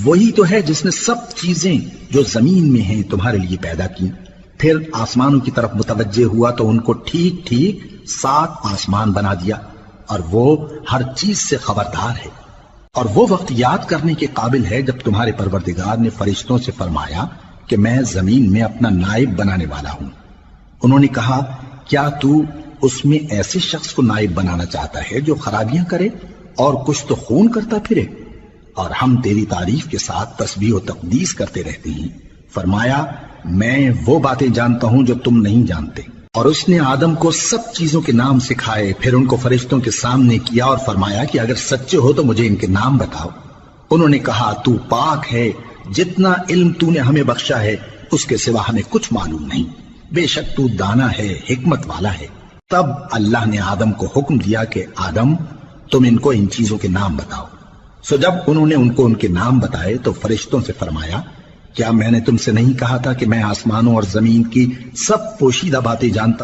وہی تو ہے جس نے سب چیزیں جو زمین میں ہیں تمہارے لیے پیدا کی، پھر آسمانوں کی طرف متوجہ ہوا تو ان کو ٹھیک ٹھیک 7 آسمان بنا دیا، اور وہ ہر چیز سے خبردار ہے۔ اور وہ وقت یاد کرنے کے قابل ہے جب تمہارے پروردگار نے فرشتوں سے فرمایا کہ میں زمین میں اپنا نائب بنانے والا ہوں۔ انہوں نے کہا کیا تو اس میں ایسے شخص کو نائب بنانا چاہتا ہے جو خرابیاں کرے اور کچھ تو خون کرتا پھرے؟ اور ہم تیری تعریف کے ساتھ تسبیح و تقدیس کرتے رہتے ہیں۔ فرمایا میں وہ باتیں جانتا ہوں جو تم نہیں جانتے۔ اور اس نے آدم کو سب چیزوں کے نام سکھائے، پھر ان کو فرشتوں کے سامنے کیا اور فرمایا کہ اگر سچے ہو تو مجھے ان کے نام بتاؤ۔ انہوں نے کہا تو پاک ہے، جتنا علم تو نے ہمیں بخشا ہے اس کے سوا ہمیں کچھ معلوم نہیں، بے شک تو دانا ہے، حکمت والا ہے۔ تب اللہ نے آدم کو حکم دیا کہ آدم تم ان کو ان چیزوں کے نام بتاؤ۔ سو جب انہوں نے ان کو ان کے نام بتائے تو فرشتوں سے فرمایا کیا میں نے تم سے نہیں کہا تھا کہ میں آسمانوں اور زمین کی سب پوشیدہ باتیں جانتا ہوں؟